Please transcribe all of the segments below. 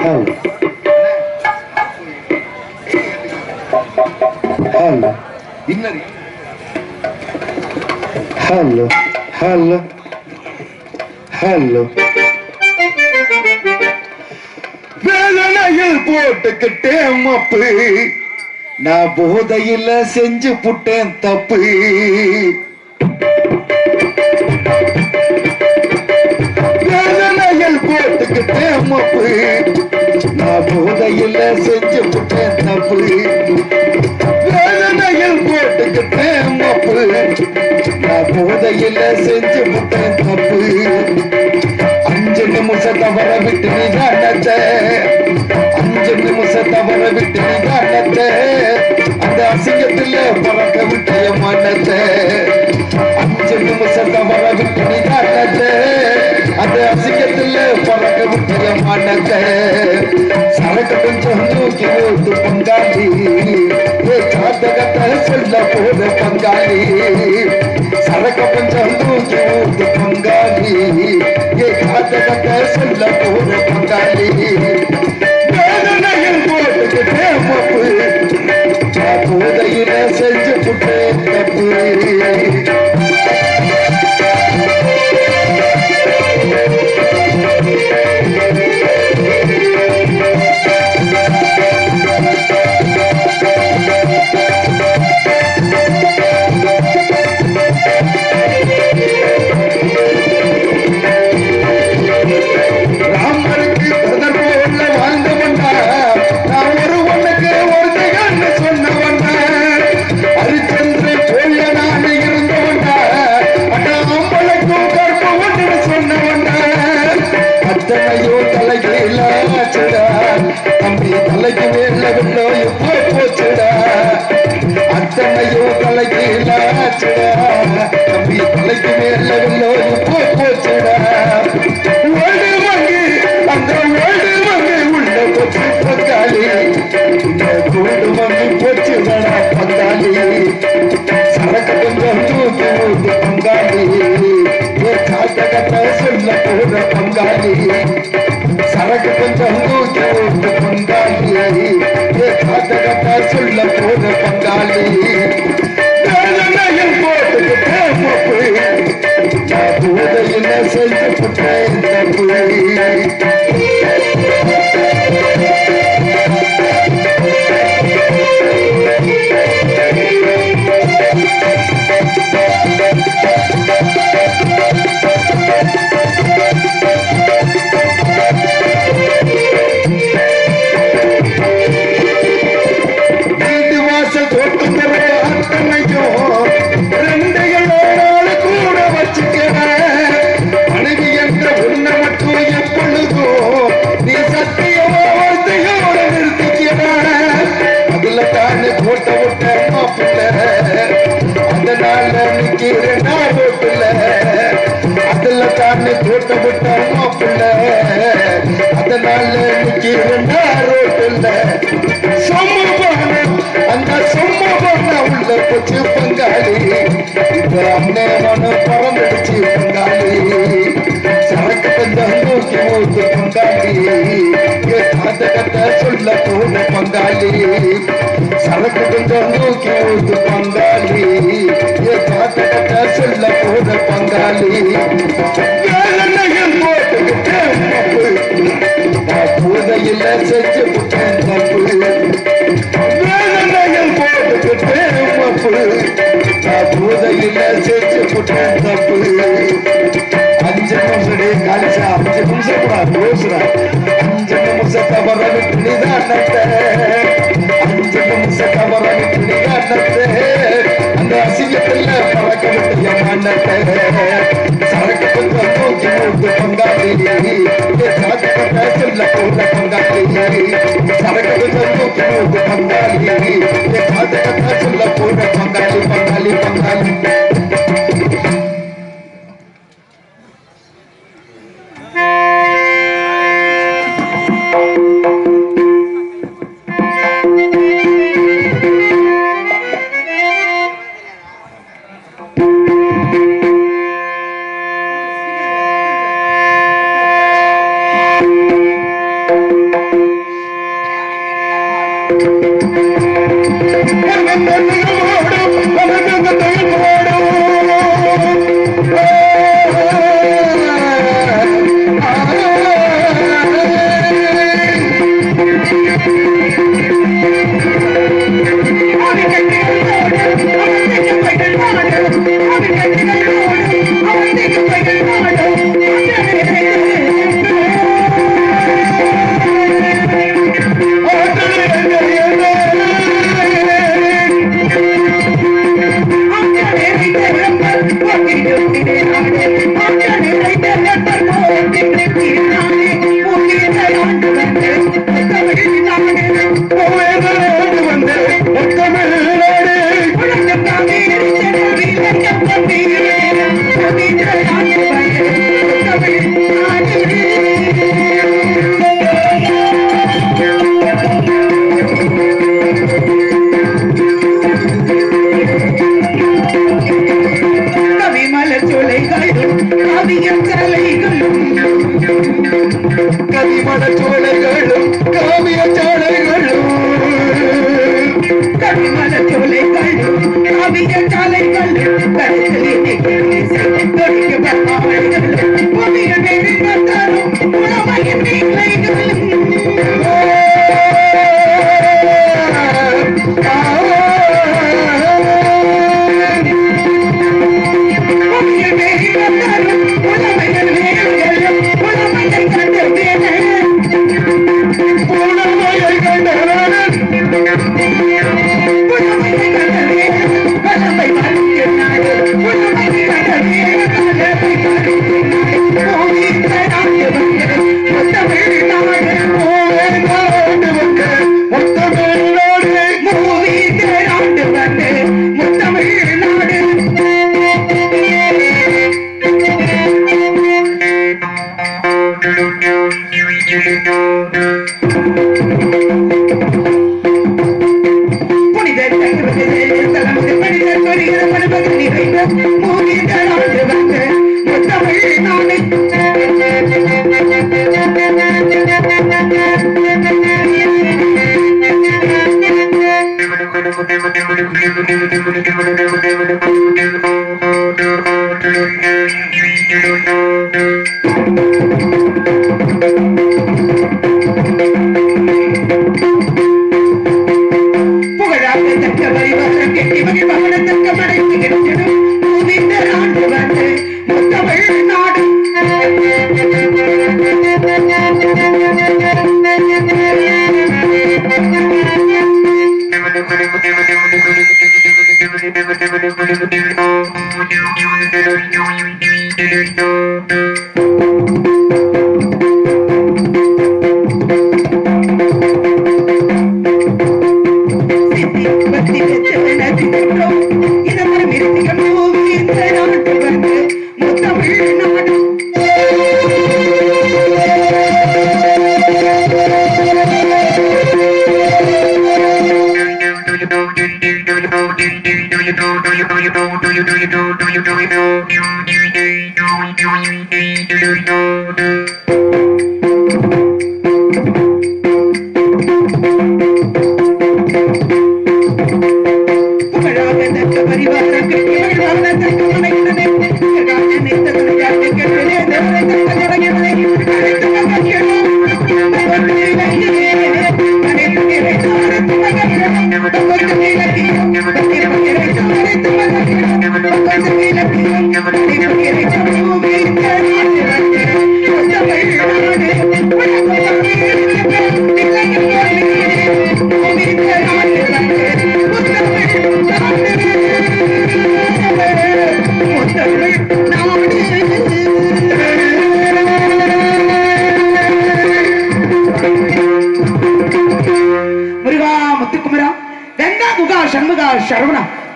Hello hello hello வேதனையில் போட்டுக்கிட்டேன் மப்பு நான் போதையில செஞ்சு புட்டேன் தப்பு வேதனையில் போட்டுக்கிட்டேன் மப்பு நான் போதையில செஞ்சு புட்டேன் தப்பு வேதனையில் போட்டுக்கிட்டேன் மப்பு நான் போதையில செஞ்சு புட்டேன் தப்பு 5 நிமிஷம் தவற விட்டு நீ காணத்தை 5 நிமிஷம் தவற விட்டு நீ காணத்தை அந்த அசிங்கத்துல பறக்க விட்டு மனத்தை 5 நிமிஷம் தவற விட்டு நீ காணத்தை அந்த அசிங்கத்துல பறக்க விட்டு மனத்தை சரக்கு கொஞ்சம் தூக்கி ஓட்டு பங்காளி காத்தகத்தை சொல்ல போத பங்காளி சரக்க கொஞ்சம் தூக்கி ஓட்டு பங்காளி காத்தகத்தை சொல்ல போத பங்காளி வேதனையில் போட்டுக்கிட்டே மப்பு போதையில செஞ்சு புட்டேன் தப்பு தலைக்கு மேல நோய் போச்சுடா அத்தனையோ தலைக்கு லாச்சுடா தம்பி தலைக்கு மேல நோய் போச்சுடா ஓடு வாங்கி அந்த ஓடு வாங்கி உள்ள போச்சு பங்காளி இந்த கூடு வாங்கி போச்சுடா பங்காளி சரக்கு கொஞ்சம் தூக்கி ஊட்டு பங்காளி காத்த சொல்ல போற பங்காளி சரக்கு கொஞ்சம் தூக்கி ஊட்டு பங்காளி காத்த சொல்ல போற பங்காளி வேதனையில் போட்டுக்கிட்டே மப்பு நான் போதையில செஞ்சு புட்டேன் தப்பு அதுல தானே போட்ட விட்ட மாப்பிள்ள அதனால ரோட்டுல சொம்ம அந்த சொம்ம உள்ள போச்சு பங்காளி இந்த அண்ணன் பறந்துடுச்சு பங்காளி சரக்கு கொஞ்சம் நோக்கி ஊத்து பங்காளி கத்த சொல்ல போன பங்காளி சரக்கு கொஞ்சம் நோக்கி ஊத்து பங்காளி காத்த சொல்ல போன பங்காளி வேதனையில் போட்டுக்கிட்டே மப்பு போதையில செஞ்சு புட்டேன் தப்பு வேதனையில் போட்டுக்கிட்டே மப்பு போதையில செஞ்சு புட்டேன் தப்பு 5 நிமிஷம் காலிசா 5 நிமிஷம் கூட யோசுறா 5 நிமிஷத்தை வர விட்டு நிதானத்தை 5 நிமிஷத்தை வர விட்டு நிதானத்தை அந்த அசிங்கத்துல பறக்க விட்டு மனத்தை சரக்கு கொஞ்சம் தூக்கி ஊட்டு பங்காளி காத்த சொல்ல போன பங்காளி சரக்கு கொஞ்சம் தூக்கி ஊட்டு பங்காளி காத்த சொல்ல போன பங்காளி பங்காளி பங்காளி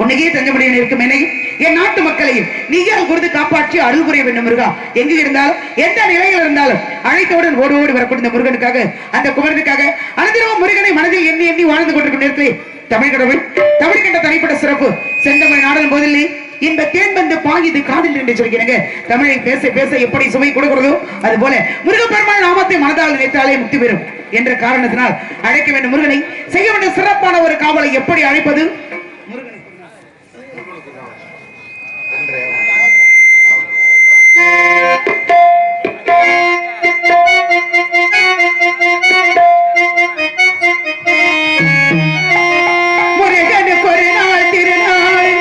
உன்னையே தஞ்சமடையன் இருக்கும் என்னையும் என் நாட்டு மக்களையும் நீயால் கொடுத்து காப்பாற்றி அருள் புரிய வேண்டும் முருகா. எங்கு இருந்தாலும் எந்த நிலையில் இருந்தாலும் அழைத்தவுடன் ஓடி ஓடி வரக்கூடிய இந்த முருகனுக்காக அந்த குமரனுக்காக அனுதினமும் முருகனை மனதில் எண்ணி எண்ணி வாழ்ந்து கொண்டிருக்கும் நேரத்தில் தமிழ் கடவுள் தமிழ் கண்ட தனிப்பட்ட சிறப்பு செந்தமிழ் நாடல் போதில்லை இந்த தேன் வந்து பாயுது காதில் என்று சொல்கிறேங்க. தமிழை பேச பேச எப்படி சுவை கொடுக்கிறதோ அது போல முருகப்பெருமாள் நாமத்தை மனதால் நினைத்தாலே முக்தி பெறும். என்ற காரணத்தினால் அழைக்க வேண்டும் முருகனை. செய்ய வேண்டிய சிறப்பான ஒரு காவலை எப்படி அழைப்பது? முருகனுக்கு ஒரு நாள் திருநாள்,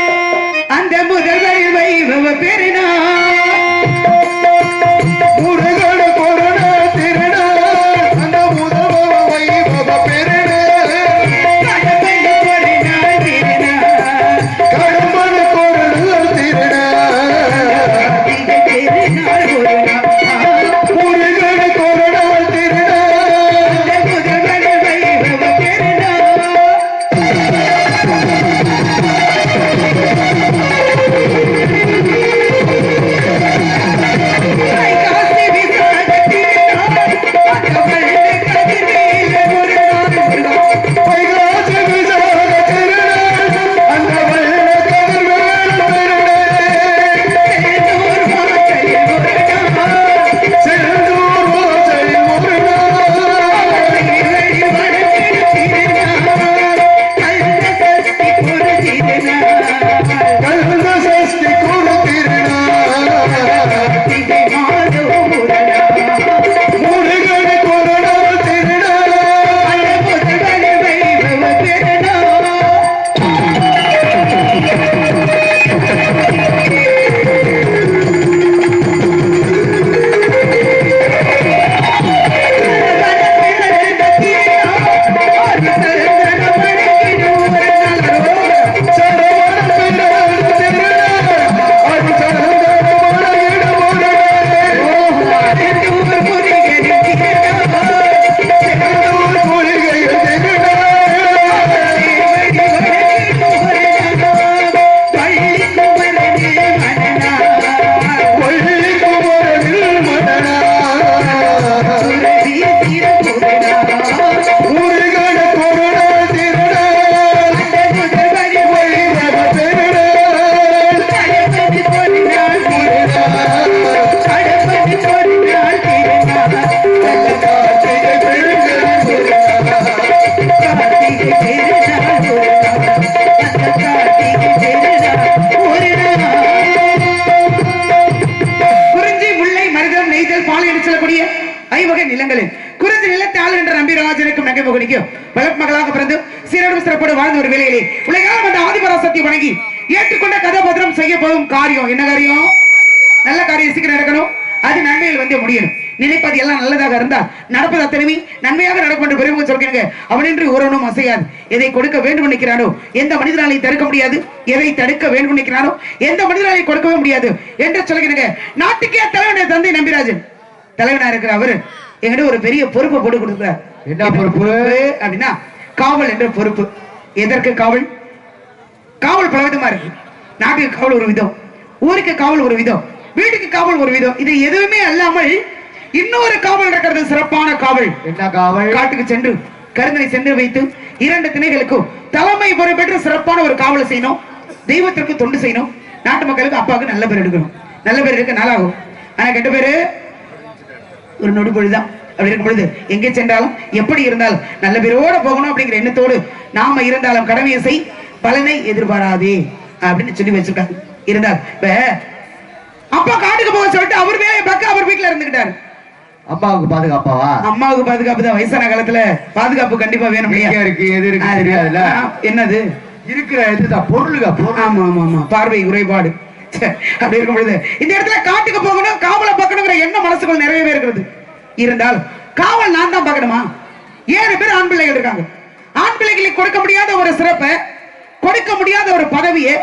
அந்த முதல்வர் வைபவ பெருநாள். முருகனுக்கு ஒரு நாள் திருநாள், அந்த முதல்வர் வைபவ பெருநாள். கடம்பனுக்கு ஒரு நாள் திருநாள், கடம்பனுக்கு ஒரு நாள் திருநாள். திருநாள் ஒரு நாள். முருகனுக்கு ஒரு நாள் திருநாள், அந்த முதல்வர் வைபவ பெருநாள். வைகாசி விசாக திருநாள், அந்த வள்ளி கதிர்வேல ஒரு நாள் முருகா. வைகாசி விசாக திருநாள், அந்த வள்ள கதிர்வேல் பெருநாள். செந்தூர் வாசலில் ஒரு நாள், செந்தூர் வாசலில் ஒரு நாள். வழி வடக்கில் திருநாள், கந்த சஷ்டி ஒரு திருநாள். கந்த சஷ்டி குரு திருநாள். கார்த்திகை மாதம் ஒரு நாள், முருகனுக்கு ஒரு நாள் திருநாள், அந்த முதல்வர் வைபவ பெருநாள். சரவண பிறந்த திருநாள், அது சரந்தனமான இடமுடனே. செந்தூர் மூலிகையில் திருநாள், வள்ளி குமரனில் மணனா. முருகனுக்கு ஒரு நாள் திருநாள், வைபவ பெருநாள். கார்த்திகை பெருநாள் குறிஞ்சி, முல்லை, மருதம், நெய்தல், பாலை என்று சொல்லக்கூடிய ஐவகை நிலங்களில் குறிஞ்சி நிலத்தை ஆளுகின்ற நம்பிராஜனுக்கும் நகைமுகனிக்கும் வளர்மகளாக பிறந்து சீரடும் சிறப்போடு வாழ்ந்த ஒரு வேலையிலே உலகால் வந்த ஆதிபராசக்தி வணங்கி ஏற்றுக்கொண்ட கதாபாத்திரம் செய்ய போகும் காரியம் என்ன காரியம்? நல்ல காரியம் சீக்கிரம் நடக்கணும். அது நன்மையில் வந்து முடியணும். நினைப்பது எல்லாம் நல்லதாக இருந்தால் நடப்பது அத்தனையுமே நன்மையாக நடக்கும் என்று பெருமை சொல்கிறீங்க. அவனின்றி ஒருவனும் அசையாது. எதை கொடுக்க வேண்டும் நினைக்கிறானோ எந்த மனிதனாலையும் தடுக்க முடியாது. எதை தடுக்க வேண்டும் நினைக்கிறானோ எந்த மனிதனாலையும் கொடுக்கவே முடியாது என்று சொல்கிறீங்க. நாட்டுக்கே தலைவனுடைய தந்தை நம்பிராஜன் தலைவனா இருக்கிற அவரு என்கிட்ட ஒரு பெரிய பொறுப்பை போட்டு கொடுக்கிறார். என்ன பொறுப்பு அப்படின்னா காவல் என்ற பொறுப்பு. எதற்கு காவல்? காவல் பல விதமா இருக்கு. நாட்டுக்கு காவல் ஒரு விதம், ஊருக்கு காவல் ஒரு விதம், வீட்டுக்கு காவல் ஒரு விதம். இது எதுவுமே அல்லாமல் இன்னொரு காவல் இருக்கிறது, சிறப்பான காவல். என்ன காவல்? காட்டுக்கு சென்று கருந்தனை சென்று வைத்து 2 திணைகளுக்கும் தலைமை பொறுப்பேற்று சிறப்பான ஒரு காவலை செய்யணும். தெய்வத்திற்கு தொண்டு செய்யணும். நாட்டு மக்களுக்கு அப்பாவுக்கு நல்ல பேர் எடுக்கணும். நல்ல பேர் எடுக்க நாளாகும். ஆனா கெட்ட பேரு ஒரு நொடி பொழுதுதான். அப்படி இருக்கும் பொழுது எங்கே சென்றாலும் எப்படி இருந்தாலும் நல்ல பேரோட போகணும் அப்படிங்கிற எண்ணத்தோடு நாம இருந்தாலும் கடமையை செய், பலனை எதிர்பாராதே அப்படின்னு சொல்லி வச்சிருக்காங்க. இருந்தால் இப்ப அப்பா காட்டுக்கு போக சொல்லிட்டு அவர் வேலையை பார்க்க அவர் வீட்டுல இருந்துகிட்டாரு. அம்மாவுக்கு பாதுகாப்பாவா? அம்மாவுக்கு பாதுகாப்பு தான். வயசான காலத்துல பாதுகாப்பு கண்டிப்பா வேணும். எங்க இருக்கு எது இருக்கு தெரியாதுல்ல. என்னது இருக்கிற இதுதான் பொருளுங்க பொருள். ஆமா ஆமா ஆமா, பார்வை குறைபாடு. அப்படி இருக்கும் பொழுது இந்த இடத்துல காட்டுக்கு போகணும், காவலை பார்க்கணுங்கிற எண்ணம் மனசுக்குள்ள நிறையவே இருக்கிறது. இருந்தால் காவல் நான் தான் பார்க்கணுமா? 7 பேர் ஆண் பிள்ளைகள் இருக்காங்க. ஆண் பிள்ளைகளுக்கு கொடுக்க முடியாத ஒரு சிறப்பை, கொடுக்க முடியாத ஒரு பதவியை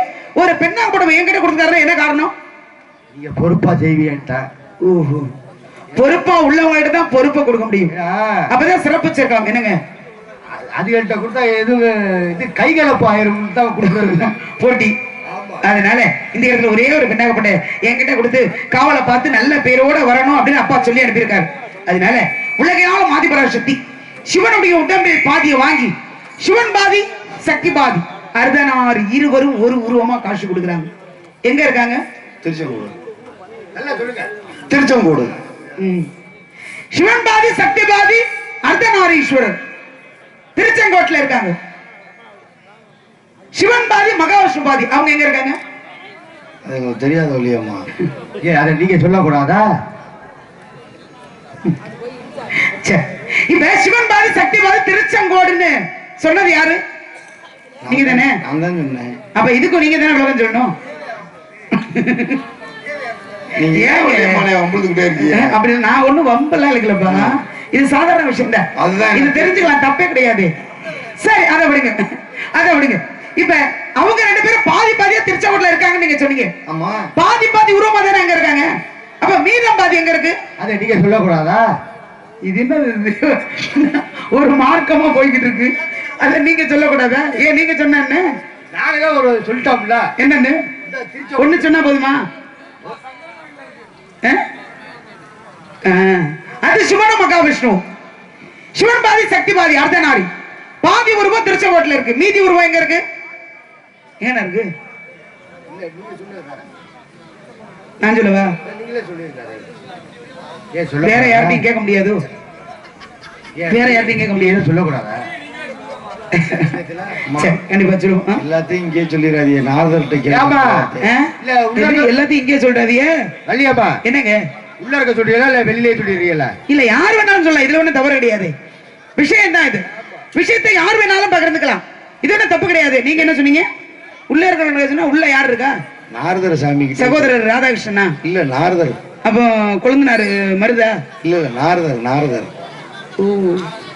ஒரு பெண்ணா கூட என்கிட்ட கொடுத்தாரு. என்ன காரணம்? நீங்க பொறுப்பா செய்வீன்ட்ட. ஓஹோ, பொறுப்பா உள்ளவங்கள்ட்ட தான் பொறுப்பை கொடுக்க முடியும். அப்பதான் சிறப்பு சேர்க்கலாம். என்னங்க அதுகிட்ட கொடுத்தா எதுவும் இது கைகலப்பு ஆயிரும் தான் கொடுக்குறது போட்டி. அதனால இந்த இடத்துல ஒரே ஒரு பெண்ணாகப்பட்ட என்கிட்ட கொடுத்து காவலை பார்த்து நல்ல பேரோட வரணும் அப்படின்னு அப்பா சொல்லி அனுப்பியிருக்காரு. அதனால உலகையால ஆதிபராசக்தி சிவனுடைய உடம்பில் பாதியை வாங்கி, சிவன் பாதி சக்தி பாதி அர்த்தநார் இருவரும் ஒரு உருவமா காட்சி கொடுக்குறாங்க. எங்க இருக்காங்க? திருச்செங்கோடு. நல்லா சொல்லுங்க. திருச்செங்கோடு. சிவன் பாதி சக்தி பாதி அர்த்தநாரி அர்த்தநாரீஸ்வரர் திருச்செங்கோட்டில் இருக்காங்க. சிவன் பாதி மகாவிஷ்ணு பாதி. அவங்க எங்க இருக்காங்க? அது உங்களுக்கு தெரியாத ஒல்லியம்மா. அதை நீங்க சொல்லக்கூடாதா? இப்ப சிவன் பாதி சக்தி பாதி திருச்செங்கோடுன்னு சொன்னது யாரு? நீங்க தானே? நான் தான் சொன்னேன். அப்ப இதுக்கும் நீங்க தானே விளக்கம் சொல்லணும். அப்படி நான் ஒண்ணும் வம்பெல்லாம் இல்லப்பா, இது சாதாரண விஷயம் தான், இது தெரிஞ்சுக்கலாம், தப்பே கிடையாது. சரி, அதை விடுங்க, அதை விடுங்க. இப்ப அவங்க ரெண்டு பேரும் பாதி பாதியா திருச்செங்கோட்ல இருக்காங்க நீங்க சொன்னீங்க. ஆமா, பாதி பாதி உருவமா தானே அங்க இருக்காங்க. அப்ப மீதம் பாதி எங்க இருக்கு? அதை நீங்க சொல்லக்கூடாதா? இது என்ன ஒரு மார்க்கமா போய்கிட்டு இருக்கு, அத நீங்க சொல்லக்கூடாதா? ஏன் நீங்க சொன்ன நாங்களே ஒரு சொல்லிட்டோம்ல. என்னன்னு ஒண்ணு சொன்னா போதுமா? அது சிவனும் மகாவிஷ்ணு. சிவன் பாதி சக்தி பாதி அர்த்தநாரி. பாதி உருவம் திருச்செங்கோட்ல இருக்கு, மீதி உருவம் எங்க இருக்கு? ஏன் இருக்கு? நான் சொல்லவா? வேற யார்ட்டையும் கேட்க முடியாது, வேற யார்ட்டையும் கேட்க முடியாது, சொல்லக்கூடாதா? கண்டிப்பா சொல்லுவோம். எல்லாத்தையும் இங்கே சொல்லிடாதீங்க, நாரதர்கிட்ட எல்லாத்தையும் இங்கே சொல்றாதீங்க. வள்ளியாப்பா என்னங்க உள்ள இருக்க சொல்றீங்களா இல்ல வெளியிலே சொல்லிடுறீங்களா? இல்ல யார் வேணாலும் சொல்லலாம், இதுல ஒண்ணும் தவறு கிடையாது. விஷயம் தான் இது, விஷயத்தை யார் வேணாலும் பகிர்ந்துக்கலாம், இது ஒன்றும் தப்பு கிடையாது. நீங்க என்ன சொன்னீங்க? உள்ள இருக்கிற உள்ள யார் இருக்கா? நாரதர் சாமி சகோதரர் ராதாகிருஷ்ணனா? இல்ல நாரதர். அப்போ கொழுந்தனாரு மருதா? இல்ல நாரதர். நாரதர். ஓ,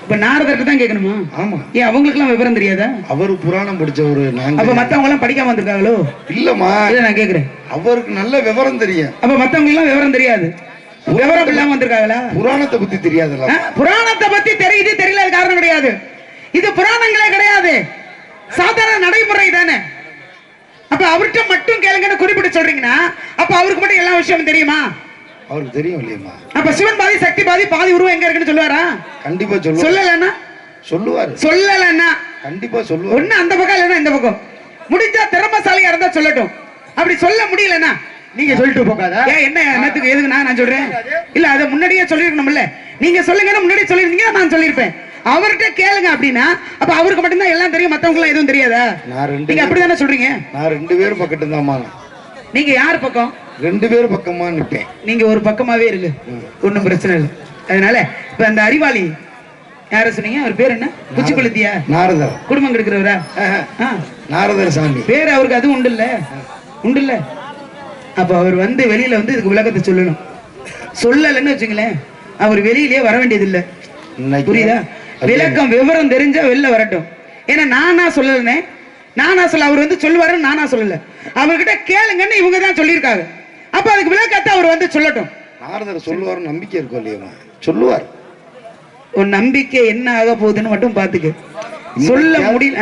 இப்ப நாரதர்கிட்ட தான் கேட்கணுமா? ஆமா. ஏன் அவங்களுக்கு எல்லாம் விவரம் தெரியாதா? அவரு புராணம் படிச்சவரு. அப்ப மத்தவங்க எல்லாம் படிக்காம வந்திருக்காங்களோ? இல்லம்மா, இல்ல நான் கேக்குறேன். அவருக்கு நல்ல விவரம் தெரியும். அப்ப மத்தவங்க எல்லாம் விவரம் தெரியாது, விவரம் இல்லாம வந்திருக்காங்களா? புராணத்தை பத்தி தெரியாதுல்ல? புராணத்தை பத்தி தெரியுது, தெரியல காரணம் கிடையாது. இது புராணங்களே கிடையாது, சாதாரண நடைமுறை தானே. அப்ப அவர்கிட்ட மட்டும் கேளுங்கன்னு குறிப்பிட்டு சொல்றீங்கன்னா அப்ப அவருக்கு மட்டும் எல்லா விஷயமும் தெரியுமா? அவருக்கு தெரியும் இல்லையா? அப்ப சிவன் பாதி சக்தி பாதி பாதி உருவம் எங்க இருக்குன்னு சொல்லுவாரா? கண்டிப்பா சொல்லுவார். சொல்லலன்னா சொல்லுவார், சொல்லலன்னா கண்டிப்பா சொல்லுவார். ஒண்ணு அந்த பக்கம் இல்லைன்னா இந்த பக்கம். முடிஞ்சா திறமசாலியா இருந்தா சொல்லட்டும், அப்படி சொல்ல முடியலன்னா நீங்க சொல்லிட்டு போகாதா? என்ன என்னத்துக்கு எதுக்கு நான் சொல்றேன்? இல்ல அதை முன்னாடியே சொல்லிருக்கணும்ல. நீங்க சொல்லுங்க, முன்னாடியே சொல்லிருந்தீங்க, நான் சொல்லிருப்பேன். அவர்கிட்ட கேளுங்க அப்படின்னா அப்ப அவருக்கு மட்டும்தான் எல்லாம் தெரியும், மத்தவங்க எல்லாம் எதுவும் தெரியாதா? நீங்க அப்படிதானே சொல்றீங்க? நான் ரெண்டு பேரும் பக்கத்து தான். நீங்க யார் பக்கம்? ரெண்டு பேரும் பக்கமா நிப்பேன். நீங்க ஒரு பக்கமாவே இருக்கு, ஒண்ணும் பிரச்சனை இல்லை. அதனால இப்ப அந்த அறிவாளி யார சொன்னீங்க? அவர் பேர் என்ன? குச்சிக்குளத்தியா? நாரதர். குடும்பம் கெடுக்கிறவரா? நாரதர் சாமி பேர் அவருக்கு. அது உண்டு இல்ல, உண்டு இல்ல. அப்ப அவர் வந்து வெளியில வந்து இதுக்கு விளக்கத்தை சொல்லணும். சொல்லலன்னு வச்சுங்களேன், அவர் வெளியிலேயே வர வேண்டியது இல்ல. புரியுதா? விளக்கம் விவரம் தெரிஞ்சா வெளில வரட்டும். ஏன்னா நானா சொல்லலனே, நானா சொல்ல அவர் வந்து சொல்லுவாரு, நானா சொல்லல. அவர்கிட்ட கேளுங்கன்னு இவங்க தான் சொல்லியிருக்காங்க. அப்ப அதுக்கு விளக்கத்தை அவர் வந்து சொல்லட்டும். நாரதர் சொல்லுவாரு, நம்பிக்கை இருக்கும் இல்லையா? சொல்லுவார். ஒரு நம்பிக்கை என்ன ஆக போகுதுன்னு மட்டும் பாத்துக்க. சொல்ல முடியல.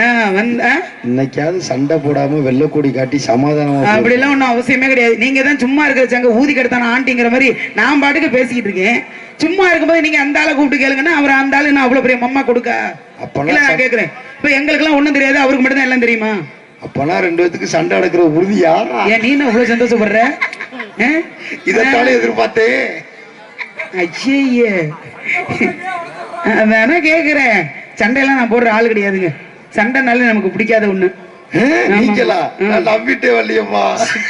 இன்னைக்காவது சண்டை போடாம வெள்ளக்கோடி காட்டி சமாதானம் அப்படி எல்லாம் ஒன்னும் அவசியமே கிடையாது. நீங்க தான் சும்மா இருக்கிற ஊதி கெடுத்தான ஆண்டிங்கிற மாதிரி நான் பாட்டுக்கு பேசிக்கிட்டு இருக்கேன். சும்மா இருக்கும்போது நீங்க அந்த ஆளை கூப்பிட்டு கேளுங்கன்னா அவர் அந்த ஆளு நான் அவ்வளவு பெரிய மம்மா கொடுக்க இல்ல நான் கேக்குறேன். இப்ப எங்களுக்கு எல்லாம் ஒண்ணும் தெரியாது, அவருக்கு மட்டும் தான் எல்லாம் தெரியுமா? அப்பனா ரெண்டு பேத்துக்கு சண்டை நடக்கிற உறுதியா? ஏன் நீ அவ்வளவு சந்தோஷப்படுற? இதத்தால எதிர்பார்த்தேன். ஐயே அதானே கேக்குறேன். சண்டையெல்லாம் நான் போடுற ஆள் கிடையாதுங்க. சண்டைனால நமக்கு பிடிக்காத ஒண்ணு. நம்பிட்டே வரலையம்மா.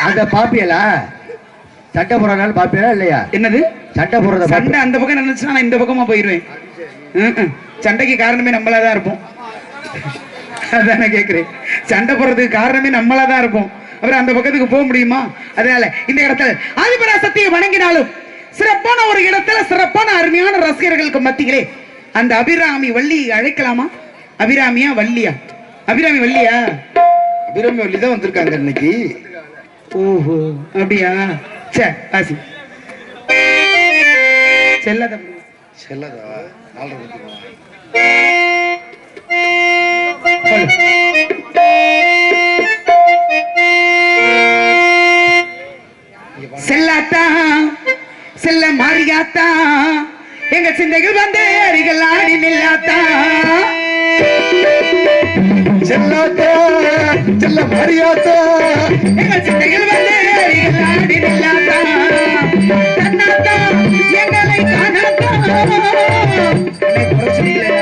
அத பாப்பியலா? சட்டை போடுறதுனால பாப்பியலா இல்லையா? என்னது சட்டை போடுறத? சண்டை அந்த பக்கம் நினைச்சுன்னா நான் இந்த பக்கமா போயிருவேன். சண்டைக்கு காரணமே நம்மளாதான் இருப்போம். அதானே கேக்குறேன். சண்டை போடுறதுக்கு காரணமே நம்மளாதான் இருப்போம். அப்புறம் அந்த பக்கத்துக்கு போக முடியுமா? அதனால இந்த இடத்துல ஆதிபராசக்தியை வணங்கினாலும் சிறப்பான ஒரு இடத்துல சிறப்பான அருமையான ரசிகர்களுக்கு மத்தியிலே அந்த அபிராமி வள்ளி அழைக்கலாமா? அபிராமியா வள்ளியா? அபிராமி வள்ளியா? அபிராமி வள்ளி தான் வந்திருக்காங்க இன்னைக்கு. ஓஹோ அப்படியா? சரி ஆசி செல்லதா செல்லதா செல்லாத்தா செல்ல மாறியாத்தா எங்க சிந்தைகள் வந்து அடிகள் ஆடி நில்லாத்தா. செல்லாத்தா செல்ல மாறியாத்தா எங்க சிந்தைகள் வந்து அடிகள் ஆடி நில்லாத்தா. தன்னாத்தா எங்களை காணாத்தா. பிரச்சனை இல்லை.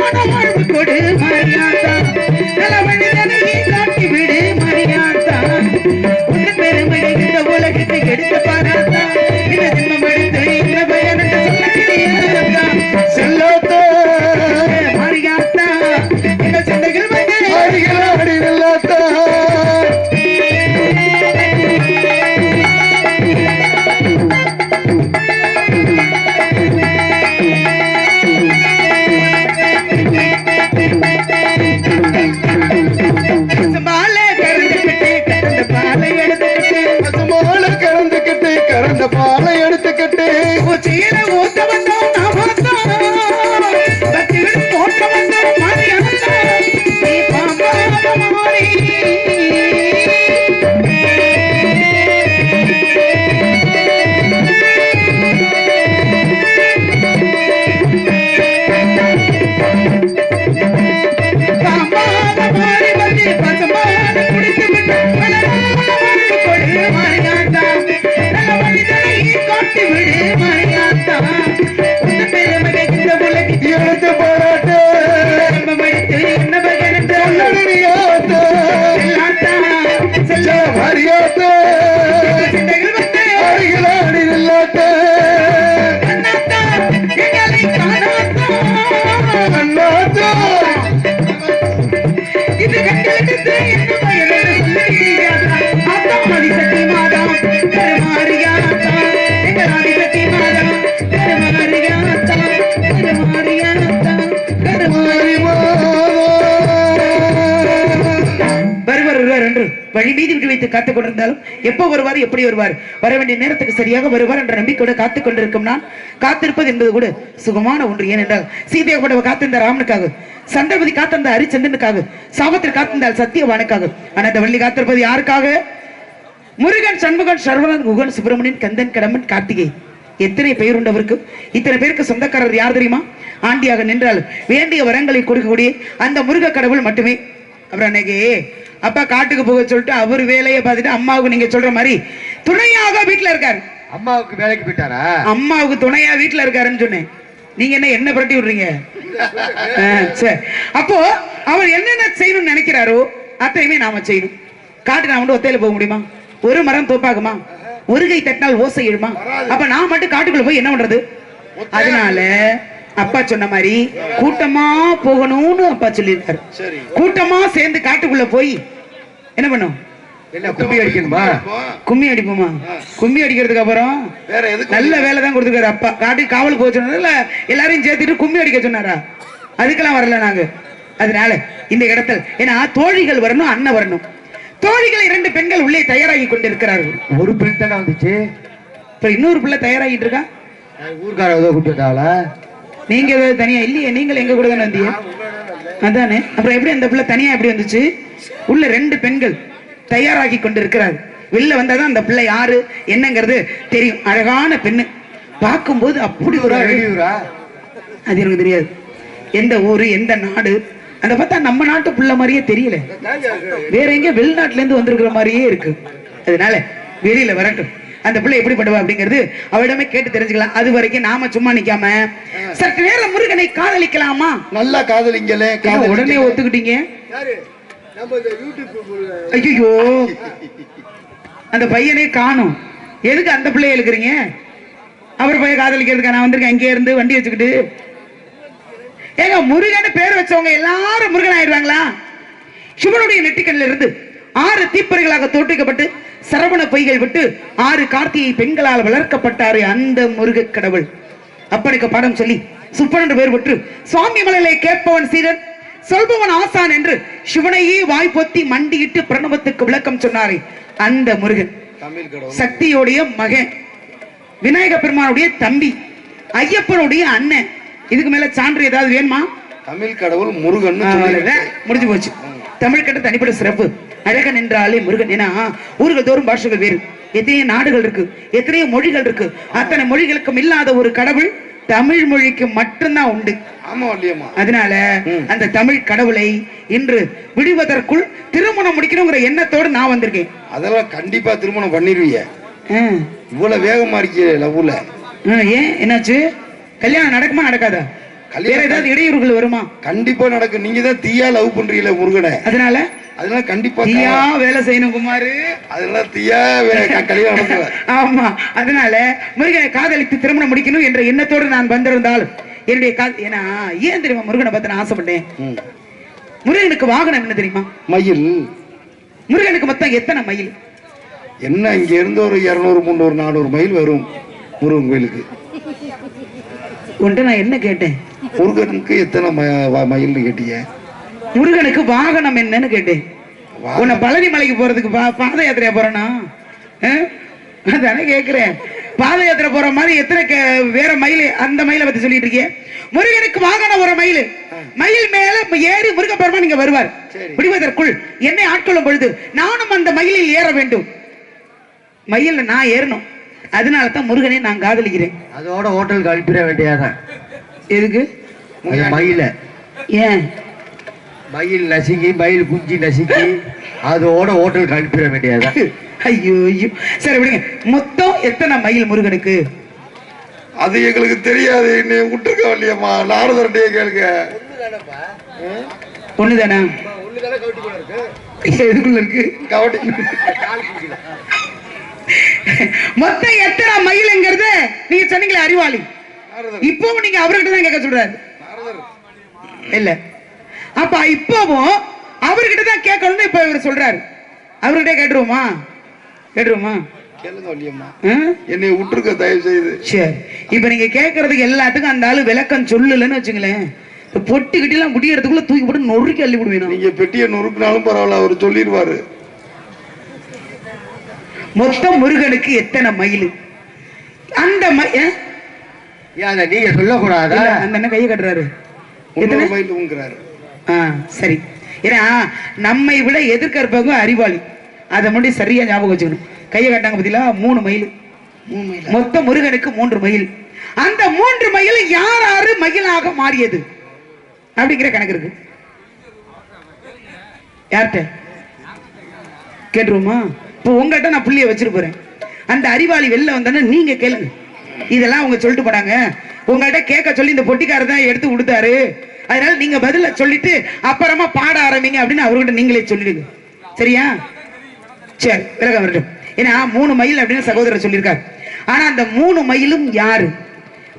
நலமான வாழ்வு கொடு மாரியாத்தா நல வழிதனையே காட்டி விடு மாரியாத்தா உன் பெருமையை இந்த உலகத்தை எடுத்து பாராத்தா இந்த ஜென்மம் எடுத்து இந்த பயனத்தை சொல்ல செல்லாத்தா மாரியாத்தா இந்த சந்தைகள் வந்து அடிகளாடி நில்லாத்தா கறந்த பாலை எடுத்துக்கிட்டு சீர ஊத்த வந்தோம் போட்ட வந்தோம் நீ பாம்பா மாறி வழி மீதி விட்டு வைத்து காத்துக் கொண்டிருந்தாலும் எப்போ வருவார் எப்படி வருவார் வர வேண்டிய நேரத்துக்கு சரியாக வருவார் என்ற நம்பிக்கையோடு காத்துக் கொண்டிருக்கும் நான் காத்திருப்பது என்பது கூட சுகமான ஒன்று. ஏனென்றால் சீதையை கூட காத்திருந்த ராமனுக்காக, சந்திரபதி காத்திருந்த ஹரிச்சந்திரனுக்காக, சாபத்தில் காத்திருந்தால் சத்தியவானுக்காக. ஆனா அந்த வள்ளி காத்திருப்பது யாருக்காக? முருகன், சண்முகன், சரவணன், குகன், சுப்பிரமணியன், கந்தன், கடம்பன், கார்த்திகை. எத்தனை பெயர் உண்டவருக்கு? இத்தனை பேருக்கு சொந்தக்காரர் யார் தெரியுமா? ஆண்டியாக நின்றால் வேண்டிய வரங்களை கொடுக்கக்கூடிய அந்த முருக கடவுள் மட்டுமே. அப்புறம் அன்னைக்கு அப்பா காட்டுக்கு போக சொல்லிட்டு அவர் வேலையை பார்த்துட்டு அம்மாவுக்கு நீங்க சொல்ற மாதிரி துணையாக வீட்டுல இருக்காரு. அம்மாவுக்கு வேலைக்கு போயிட்டாரா? அம்மாவுக்கு துணையா வீட்டுல இருக்காருன்னு சொன்னேன். நீங்க என்ன புரட்டி விடுறீங்க? சரி, அப்போ அவர் என்னென்ன செய்யணும்னு நினைக்கிறாரோ அத்தனையுமே நாம செய்யணும். காட்டு நான் வந்து ஒத்தையில போக முடியுமா? ஒரு மரம் தோப்பாகுமா? ஒரு கை தட்டினால் ஓசை எழுமா? அப்ப நான் மட்டும் காட்டுக்குள்ள போய் என்ன பண்றது? அதனால அப்பா சொன்ன மாதிரி கூட்டமா போகணும்னு அப்பா சொல்லியிருக்காரு. கூட்டமா சேர்ந்து காட்டுக்குள்ள போய் என்ன பண்ணும்? கும்மி அடிக்கணுமா? கும்மி அடிப்போமா? கும்மி அடிக்கிறதுக்கு அப்புறம் நல்ல வேலை தான் கொடுத்துருக்காரு அப்பா. காட்டுக்கு காவல் போக சொன்னால எல்லாரையும் சேர்த்துட்டு கும்மி அடிக்க சொன்னாரா? அதுக்கெல்லாம் வரல நாங்க. அதனால இந்த இடத்துல ஏன்னா தோழிகள் வரணும், அண்ணன் வரணும். தோழிகள் 2 பெண்கள் உள்ளே தயாராகி கொண்டிருக்கிறார்கள். ஒரு பெண் தானே வந்துச்சு, இப்ப இன்னொரு பிள்ளை தயாராகிட்டு இருக்கா. ஊர்கார ஏதோ கூட்டி வந்தாங்களா? நீங்க தனியா இல்லையே, நீங்கள் எங்க கூட தானே வந்தீங்க? அதானே. அப்புறம் எப்படி அந்த பிள்ளை தனியா எப்படி வந்துச்சு? உள்ள 2 பெண்கள் தயாராகி கொண்டிருக்கிறார். வெளில வந்தாதான் அந்த பிள்ளை யாரு என்னங்கிறது தெரியும். அழகான பெண்ணு பார்க்கும்போது அப்படி ஒரு அது எனக்கு தெரியாது. எந்த ஊரு எந்த நாடு அந்த பார்த்தா நம்ம நாட்டு பிள்ளை மாதிரியே தெரியல, வேற எங்க வெளிநாட்டுல இருந்து வந்திருக்கிற மாதிரியே இருக்கு. அதனால வெளியில வரட்டும், அந்த பிள்ளை எப்படி பண்ணுவா அப்படிங்கிறது அவரிடமே கேட்டு தெரிஞ்சுக்கலாம். அது வரைக்கும் நாம சும்மா நிக்காம சற்று நேரம் முருகனை காதலிக்கலாமா? நல்லா காதலிங்களே. உடனே ஒத்துக்கிட்டீங்க. ஐயோ, அந்த பையனே காணும். எதுக்கு அந்த பிள்ளைய எழுக்கிறீங்க? அவர் பையன் காதலிக்கிறதுக்கா நான் வந்திருக்கேன் இங்கே இருந்து வண்டி வச்சுக்கிட்டு? ஏங்க, முருகன் பேர் வச்சவங்க எல்லாரும் முருகன் ஆயிடுவாங்களா? சிவனுடைய நெற்றிக்கண்ணில் இருந்து 6 தீப்பறைகளாக தோற்றுக்கப்பட்டு சரவண பொய்கள் விட்டு 6 கார்த்திகை பெண்களால் வளர்க்கப்பட்டாரு அந்த முருக கடவுள். அப்பனுக்கு பாடம் சொல்லி சுப்பன் பேர் விட்டு சுவாமி மலையிலே கேட்பவன் சீரன், சொல்பவன் ஆசான் என்று சிவனையே வாய் பொத்தி மண்டியிட்டு பிரணவத்துக்கு விளக்கம் சொன்னாரே அந்த முருகன். சக்தியோடைய மகன், விநாயக பெருமானுடைய தம்பி, ஐயப்பனுடைய அண்ணன். இதுக்கு மேல சான்று ஏதாவது வேணுமா? தமிழ் கடவுள் முருகன் முடிஞ்சு போச்சு. தமிழ் கட்ட தனிப்பட்ட சிறப்பு. அழகன் என்றாலே முருகன். ஏன்னா ஊர்கள் தோறும் பாஷைகள் வேறு, எத்தனையோ நாடுகள் இருக்கு, எத்தனையோ மொழிகள் இருக்கு. அத்தனை மொழிகளுக்கும் இல்லாத ஒரு கடவுள் தமிழ் மொழிக்கு மட்டும்தான் உண்டு. அதனால அந்த தமிழ் கடவுளை இன்று விடுவதற்குள் திருமணம் முடிக்கணுங்கிற எண்ணத்தோடு நான் வந்திருக்கேன். அதெல்லாம் கண்டிப்பா திருமணம் பண்ணிருவீங்க. இவ்வளவு வேகமா இருக்கீங்க லவ்ல. ஏன் என்னாச்சு? கல்யாணம் நடக்குமா நடக்காதா? வேற ஏதாவது இடையூறுகள் வருமா? கண்டிப்பா நடக்கும். நீங்க தான் தீயா லவ் பண்றீங்களே முருகனை, அதனால கண்டிப்பா தீயா வேலை செய்யணும் குமாரு. அதனால தீயா கல்யாணம் நடத்துவார். ஆமா, அதனால முருகனை காதலித்து திருமணம் முடிக்கணும் என்ற எண்ணத்தோடு நான் வந்திருந்தாலும் என்னுடைய ஏன்னா ஏன் தெரியுமா முருகனை பார்த்து நான் ஆசைப்பட்டேன். முருகனுக்கு வாகனம் என்ன தெரியுமா? மயில். முருகனுக்கு மொத்தம் எத்தனை மயில்? என்ன இங்க இருந்து ஒரு 200 300 400 மைல் வரும் முருகன் கோயிலுக்கு. உன்ட்ட நான் என்ன கேட்டேன்? முருகனுக்கு எத்தனை மயில்னு கேட்டீங்க? முருகனுக்கு வாகனம் என்னன்னு கேட்டேன். உன்னை பழனி மலைக்கு போறதுக்கு பாத யாத்திரையா போறேனா? அதானே கேக்குறேன். பாத யாத்திரை போற மாதிரி எத்தனை வேற மயில், அந்த மயிலை பத்தி சொல்லிட்டு இருக்கேன். முருகனுக்கு வாகனம் ஒரு மயில். மயில் மேல ஏறி முருகப்பெருமான் இங்க வருவார். விடுவதற்குள் என்னை ஆட்கொள்ளும் பொழுது நானும் அந்த மயிலில் ஏற வேண்டும். மயில நான் ஏறணும். அதனால தான் முருகனை நான் காதலிக்கிறேன். அதோட ஹோட்டலுக்கு அனுப்பிட வேண்டியதான். எதுக்கு? மயில ஏன் மயில் நசுக்கி மயில் குஞ்சு நசுக்கி அதோட ஹோட்டலுக்கு அனுப்பிட வேண்டியதான். ஐயோ ஐயோ, சரி விடுங்க. மொத்தம் எத்தனை மயில் முருகனுக்கு? அது எங்களுக்கு தெரியாது. என்னை விட்டுருக்க இல்லையம்மா, நாரதர்கிட்டயே கேளுங்க. ஒண்ணுதானா? எதுக்குள்ள இருக்கு? கவட்டி. மொத்தம் எத்தனை மயில்ங்கிறது நீங்க சொன்னீங்களே அறிவாளி. இப்பவும் நீங்க அவர்கிட்ட தான் கேட்க சொல்றாரு இல்ல? அப்ப இப்பவும் அவர்கிட்ட தான் கேட்கணும்னு இப்ப இவர் சொல்றாரு. அவர்கிட்ட கேட்டுருவோமா? கேளுங்க இல்லையம்மா, என்னை விட்டுருக்க தயவு செய்து. சரி, இப்ப நீங்க கேட்கறதுக்கு எல்லாத்துக்கும் அந்த ஆளு விளக்கம் சொல்லலன்னு வச்சுங்களேன், பொட்டி கிட்டிலாம் முடியறதுக்குள்ள தூக்கி போட்டு நொறுக்கி அள்ளி விடுவேன். நீங்க பெட்டியை நொறுக்கினாலும் பரவாயில்ல, அவர் சொல்லிடுவாரு. மொத்தம் முருகனுக்கு எத்தனை மயில்? அந்த நீங்க சொல்லக்கூடாதா? அந்த கையை கட்டுறாரு. எத்தனை மயிலுங்கிறாரு? சரி, ஏன்னா நம்மை விட எதிர்க்க இருப்பவங்க அறிவாளி. அதை முன்னாடி சரியா ஞாபகம் வச்சுக்கணும். கையை கட்டாங்க பத்தியா? 3 மயில். மொத்தம் முருகனுக்கு 3 மயில். அந்த 3 மயில் யார் மயிலாக மாறியது அப்படிங்கிற கணக்கு இருக்கு. யார்கிட்ட கேட்டுருவோமா? இப்போ உங்ககிட்ட நான் புள்ளிய வச்சிருப்பேன். அந்த அறிவாளி வெளில வந்தானே நீங்க கேளுங்க. இதெல்லாம் அவங்க சொல்லிட்டு போனாங்க. உங்கள்கிட்ட கேட்க சொல்லி இந்த பொட்டிக்காரர் தான் எடுத்து கொடுத்தாரு. அதனால நீங்க பதில சொல்லிட்டு அப்புறமா பாட ஆரம்பிங்க அப்படின்னு அவர்கிட்ட நீங்களே சொல்லிடுங்க. சரியா? சரி, விலக வரட்டும். ஏன்னா 3 மயில் அப்படின்னு சகோதரர் சொல்லியிருக்காரு. ஆனா அந்த 3 மயிலும் யாரு,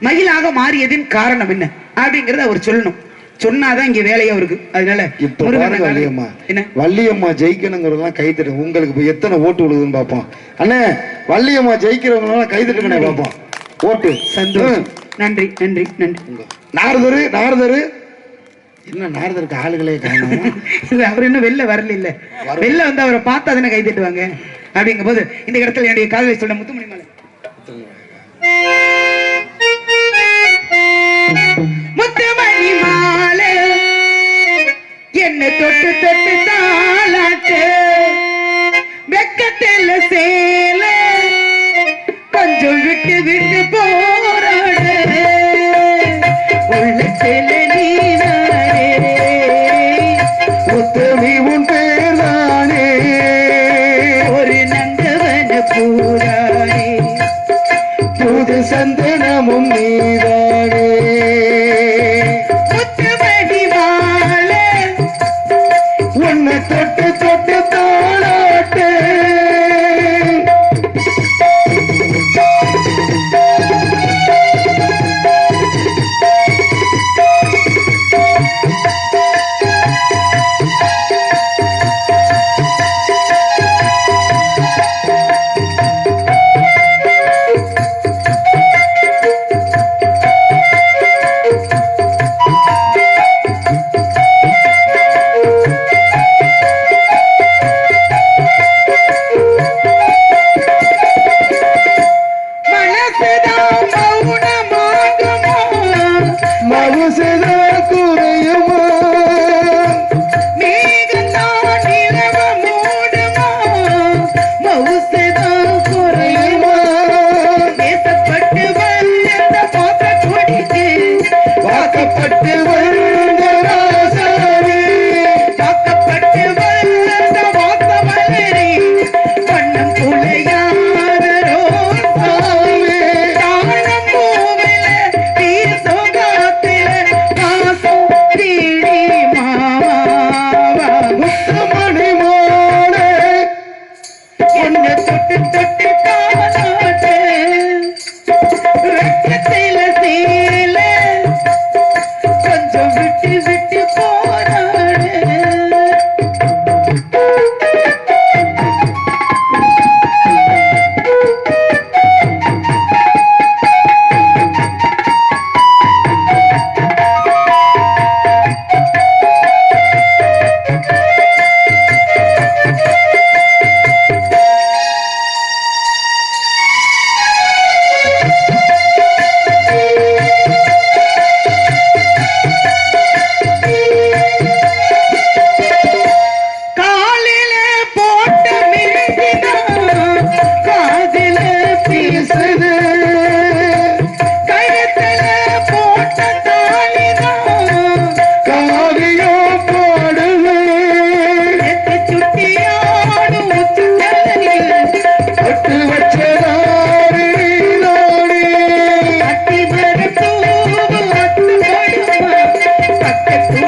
மயிலாக மாறியதின் காரணம் என்ன அப்படிங்கறத அவர் சொல்லணும். சொன்னாதான் இங்க வேலையா இருக்கு. அதனால வள்ளியம்மா ஜெயிக்கணுங்கிறதெல்லாம் கைத்தட்டு. உங்களுக்கு எத்தனை ஓட்டு விழுதுன்னு பாப்போம். அண்ணே, வள்ளியம்மா ஜெயிக்கிறவங்க கைத்தட்டுக்கண்ணே பாப்போம். ஓட்டு. சந்தோஷம். நன்றி நன்றி நன்றி. நாரதரு என்ன நாரதருக்கு ஆளுகளே காணும். இல்ல, அவர் இன்னும் வெளில வரல. இல்ல, வெளில வந்து அவரை பார்த்தா தானே கை தட்டுவாங்க. அப்படிங்கும் போது இந்த இடத்துல என்னுடைய காதலை சொல்ல முத்துமணி மாலை. முத்துமணி மாலை என்ன தொட்டு தொட்டு தாளாட்டு, வெக்கத்தில் சேல கொஞ்சம் விட்டு விட்டு போராடு, உள்ளத்துல நீதானே முத்தமி உன் பேரானே, ஒரு நந்தவன பூரானே.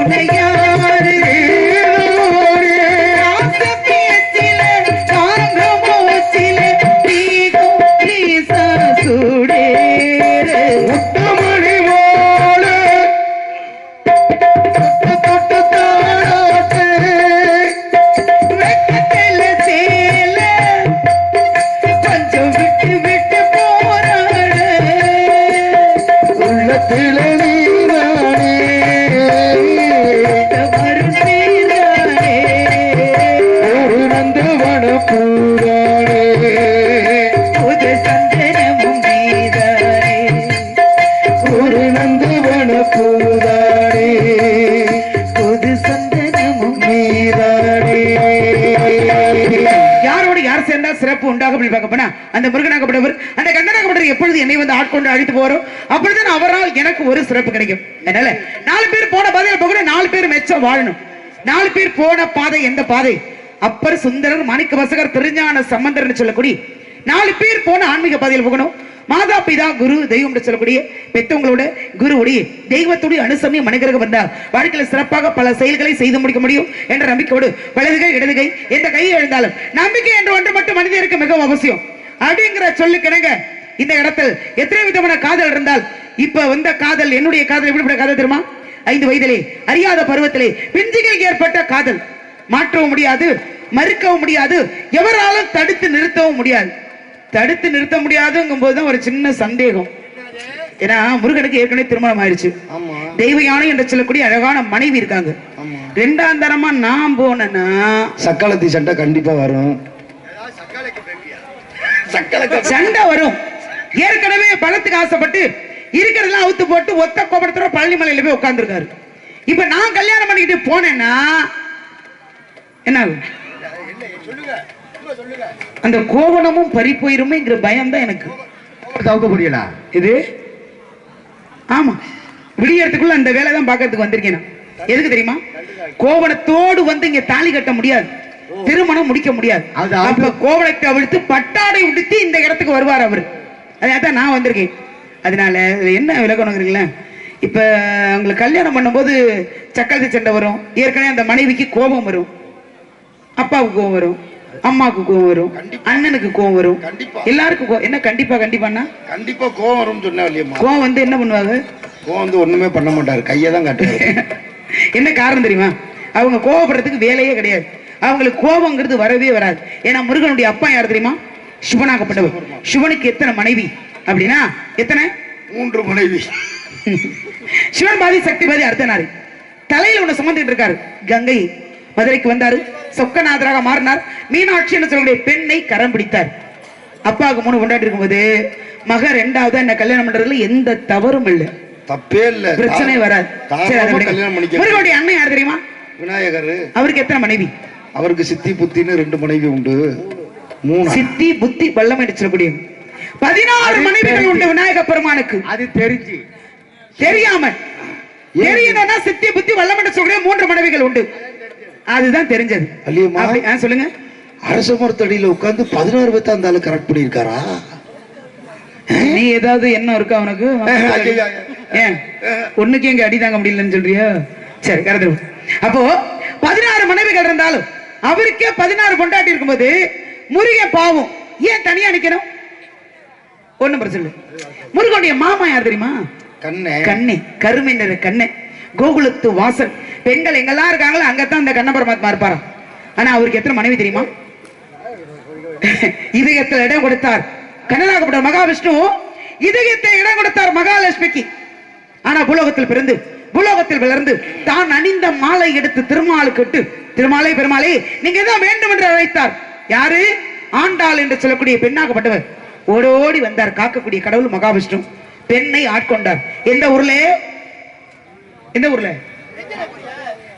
துணையாரு ஆசத்தியத்தில தாங்க மூச்சில தீகும் ஈசா சுடேரு முத்தமணி போல தொட்டு தாளாட்டு வெக்கத்தில சேல கொஞ்சம் விட்டு விட்டு போராடு உள்ளத்தில நீதானே வரும் சீரானே ஒரு நந்தவன பூரானே புது சந்தனமும் நீதானே ஒரு நந்தவன பூரானே புது சந்தனமும் நீதானே. யாரோடு யார் சேர்ந்தா சிறப்பு உண்டாக அப்படி பார்க்க போனா அந்த முருகனாகப்பட்டவர் அந்த கண்ணனாகப்பட்டவர் எப்பொழுது என்னை வந்து ஆட்கொண்டு அழைத்து போறோம் அப்பொழுது அவரால் எனக்கு ஒரு சிறப்பு கிடைக்கும். அதனால 4 பேர் போன பாதையில போகணும், 4 பேர் மெச்சம் வாழணும். 4 பேர் போன பாதை எந்த பாதை? அப்பர் சுந்தரர் மாணிக்க வாசகர் திருஞான சம்பந்தர்னு சொல்லக்கூடிய 4 பேர் போன ஆன்மீக பாதையில் போகணும். மாதா பிதா குரு தெய்வம் என்று சொல்லக்கூடிய பெற்றவங்களோட குருவுடைய தெய்வத்துடைய அனுசரணை மனிதர்கள் வந்தால் வாழ்க்கையில சிறப்பாக பல செயல்களை செய்து முடிக்க முடியும் என்ற நம்பிக்கையோடு வலதுகை இடதுகை எந்த கையை எழுந்தாலும் நம்பிக்கை என்ற ஒன்று மட்டும் மனிதருக்கு மிகவும் அவசியம் அப்படிங்கிற சொல்லுக்கிணங்க இந்த இடத்தில் எத்தனை விதமான காதல் இருந்தால் இப்ப வந்த காதல் என்னுடைய காதல் எப்படிப்பட்ட காதல் தெரியுமா? 5 வயதிலே அறியாத பருவத்திலே பிஞ்சுகள் ஏற்பட்ட காதல் மாற்றவும் முடியாது, மறுக்கவும் முடியாது, எவராலும் தடுத்து நிறுத்தவும் முடியாது. தடுத்து நிறுத்த முடியாதுங்கும் போதுதான் ஒரு சின்ன சந்தேகம். ஏன்னா முருகனுக்கு ஏற்கனவே திருமணம் ஆயிடுச்சு. ஆமா தெய்வ யானை என்று சொல்லக்கூடிய அழகான மனைவி இருக்காங்க. ஆமா 2ஆம் தரமா நான் போனேன்னா சக்காலத்தி சண்டை கண்டிப்பா வரும். சண்டை வரும். ஏற்கனவே பணத்துக்கு ஆசைப்பட்டு இருக்கிறதெல்லாம் அவுத்து போட்டு ஒத்த கோபுரத்தோட பழனிமலையில போய் உட்கார்ந்துருக்காரு. இப்ப நான் கல்யாணம் பண்ணிக்கிட்டு போனேன்னா என்ன ஆகும்? அந்த கோவணமும் பறி போயிருமேங்கிற பயம் தான் எனக்கு. தவுக்க முடியல இது ஆமா விடியறதுக்குள்ள அந்த வேலை தான் பாக்கிறதுக்கு வந்திருக்கேன் நான். எதுக்கு தெரியுமா? கோவணத்தோடு வந்து இங்க தாலி கட்ட முடியாது, திருமணம் முடிக்க முடியாது. அது அப்ப கோவணத்தை அவிழ்த்து பட்டாடை உடுத்தி இந்த இடத்துக்கு வருவார் அவர். அதான் நான் வந்திருக்கேன். அதனால என்ன விலகணுங்கிறீங்களா? இப்ப உங்களுக்கு கல்யாணம் பண்ணும்போது சக்கரத்து சண்டை வரும். ஏற்கனவே அந்த மனைவிக்கு கோபம் வரும், அப்பாவுக்கு கோபம் வரும், அம்மாவுக்கு கோவம் வரும், அண்ணனுக்கு கோவம் வரும், எல்லாருக்கும் என்ன கண்டிப்பா கண்டிப்பானா கண்டிப்பா கோவம் வரும்னு சொன்னா இல்லையம்மா. கோவம் வந்து என்ன பண்ணுவாங்க? கோவம் வந்து ஒண்ணுமே பண்ண மாட்டாரு, கையை தான் காட்டுவாரு. என்ன காரணம் தெரியுமா? அவங்க கோவப்படுறதுக்கு வேலையே கிடையாது. அவங்களுக்கு கோபங்கிறது வரவே வராது. ஏன்னா முருகனுடைய அப்பா யார் தெரியுமா? சிவனாகப்பட்டவர். சிவனுக்கு எத்தனை மனைவி அப்படின்னா எத்தனை? 3 மனைவி. சிவன் பாதி சக்தி பாதி அர்த்தனாரு. தலையில ஒண்ணு சுமந்துட்டு இருக்காரு கங்கை. மதுரைக்கு வந்தாரு, சொக்கநாதராக மாறினார். மீனாட்சி என்று சொல்லக்கூடிய பெண்ணை கரம் பிடித்தார். அப்பாவுக்கு 3 கொண்டாடி இருக்கும்போது மக 2வது என்ன கல்யாணம் பண்றதுல எந்த தவறும் இல்லை, தப்பே இல்ல, பிரச்சனை வராது. முருகனுடைய அண்ணன் யார் தெரியுமா? விநாயகர். அவருக்கு எத்தனை மனைவி? அவருக்கு சித்தி புத்தின்னு 2 மனைவி உண்டு. 3 சித்தி புத்தி வல்லம் என்று சொல்லக்கூடிய 16 மனைவிகள் உண்டு விநாயக பெருமானுக்கு. அது தெரிஞ்சு தெரியாம தெரியணும்னா சித்தி புத்தி வல்லம் என்று சொல்லக்கூடிய 3 மனைவிகள் உண்டு. அதுதான் தெரிஞ்சது. சொல்லுங்க. அரச மரத்தடியில உட்கார்ந்து 16 பேர்த்த அந்த ஆளு கரெக்ட் பண்ணிருக்காரா? நீ ஏதாவது என்ன இருக்கா அவனுக்கு? ஏன் ஒண்ணுக்கு எங்க அடி தாங்க முடியலன்னு சொல்றியா? சரி கரெக்ட். அப்போ 16 மனைவிகள் இருந்தாலும் அவருக்கே 16 பொண்டாட்டி இருக்கும்போது முருகன் பாவம் ஏன் தனியா நிக்கணும்? ஒண்ணும் பிரச்சனை இல்லை. முருகனுடைய மாமா யார் தெரியுமா? கண்ணே. கண்ணே, கருமை நிற கண்ணே, கோகுலத்து வாசல். பெண்கள் எங்கெல்லாம் இருக்காங்களோ அங்கத்தான் அந்த கண்ண பரமாத்மா இருப்பாராம். ஆனா அவருக்கு எத்தனை மனைவி தெரியுமா? இதயத்தில் இடம் கொடுத்தார் கண்ணனாகப்பட்ட மகாவிஷ்ணு. இதயத்தை இடம் கொடுத்தார் மகாலட்சுமிக்கு. ஆனா பூலோகத்தில் பிறந்து பூலோகத்தில் வளர்ந்து தான் அணிந்த மாலை எடுத்து திருமாலுக்கு இட்டு, திருமாலை பெருமாளை நீங்க தான் வேண்டும் என்று அழைத்தார். யாரு? ஆண்டாள் என்று சொல்லக்கூடிய பெண்ணாகப்பட்டவர் ஓடோடி வந்தார். காக்கக்கூடிய கடவுள் மகாவிஷ்ணு பெண்ணை ஆட்கொண்டார். எந்த ஊர்ல? எந்த ஊர்ல?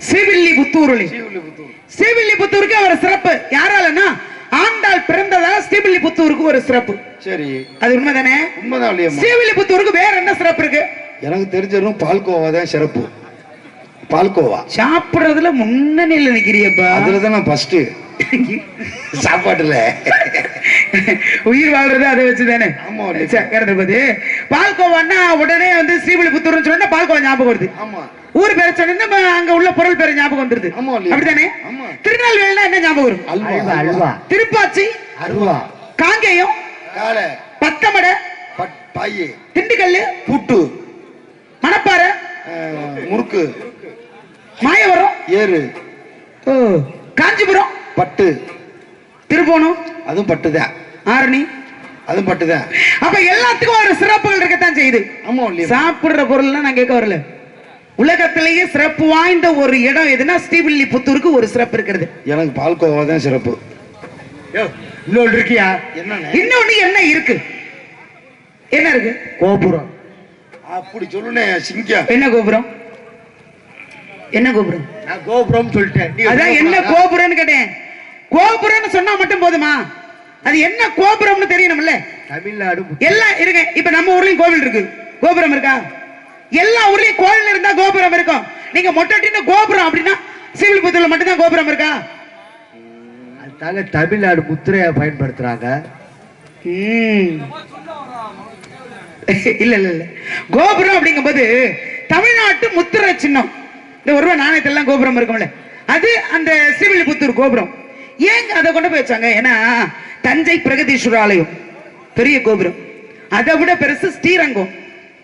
ஸ்ரீவில்லிபுத்தூர். ஸ்ரீவில்லிபுத்தூருக்கு அவர் சிறப்பு யாராலன்னா ஆண்டாள் பிறந்ததால ஸ்ரீவில்லிபுத்தூருக்கு ஒரு சிறப்பு. சரி, அது உண்மைதானே? உண்மைதான். ஸ்ரீவில்லிபுத்தூருக்கு வேற என்ன சிறப்பு இருக்கு? எனக்கு தெரிஞ்சதும் பால்கோவா தான் சிறப்பு. பால்கோவா சாப்பிடுறதுல முன்னணியில் நிக்கிறியப்பா. அதுலதான் நான் ஃபர்ஸ்ட் சாப்பாட்டுல உயிர் வாழ்றது அதை வச்சுதானே. பால்கோவான்னா உடனே வந்து ஸ்ரீவில்லிபுத்தூர் சொன்னா பால்கோவா ஞாபகம் வருது. ஆமா, ஊர் பேரை சொன்னா அங்க உள்ள பொருள் பேரு ஞாபகம் வந்துருது. ஆமா இல்லையா? அப்படித்தானே? ஆமா. திருநெல்வேலினா என்ன ஞாபகம் வரும்? அல்வா. அல்வா, திருப்பாச்சி, அருவா, காங்கேயம், காலை, பத்தமடை, பாயி, திண்டுக்கல்லு, புட்டு, மணப்பாறை, முறுக்கு, மாயவரம், ஏறு, காஞ்சிபுரம், பட்டு, திருப்போணம், அதுவும் பட்டுதான், ஆரணி, அதுவும் பட்டுதான். அப்ப எல்லாத்துக்கும் ஒரு சிறப்புகள் இருக்கத்தான் செய்யுது. ஆமா இல்லையா? சாப்பிடுற பொருள்லாம் நான் கேட்க வரல. உலகத்திலேயே சிறப்பு வாய்ந்த ஒரு இடம் எதுனா ஸ்ரீவில்லிபுத்தூருக்கு ஒரு சிறப்பு இருக்கிறது. எனக்கு பால்கோவா தான் சிறப்பு. இன்னொன்று இருக்கியா? இன்னொன்னு என்ன இருக்கு? என்ன இருக்கு? கோபுரம். அப்படி சொல்லுனே சிங்கம். என்ன கோபுரம்? என்ன கோபுரம்? நான் கோபுரம் சொல்லிட்டேன். அதான் என்ன கோபுரம்னு கேட்டேன். கோபுரம்னு சொன்னா மட்டும் போதுமா? அது என்ன கோபுரம்னு தெரியணும்ல. தமிழ்நாடு எல்லாம் இருங்க. இப்ப நம்ம ஊர்லயும் கோவில் இருக்கு, கோபுரம் இருக்கா? எல்லா ஊர்லயும் கோவில் இருந்தா கோபுரம் இருக்கும். நீங்க மொட்டட்டின கோபுரம் அப்படின்னா ஸ்ரீவில்லிபுத்தூர்ல மட்டும் தான் கோபுரம் இருக்கா? அதுதாங்க தமிழ்நாடு முத்திரையா பயன்படுத்துறாங்க. இல்ல இல்ல இல்ல, கோபுரம் அப்படிங்கும்போது தமிழ்நாட்டு முத்திரை சின்னம். இந்த ஒரு ரூபாய் நாணயத்தெல்லாம் கோபுரம் இருக்கும்ல, அது அந்த ஸ்ரீவில்லிபுத்தூர் கோபுரம். ஏங்க அதை கொண்டு போய் வச்சாங்க? ஏன்னா தஞ்சை பிரகதீஸ்வரர் ஆலயம் பெரிய கோபுரம், அதை விட பெருசு ஸ்ரீரங்கம்.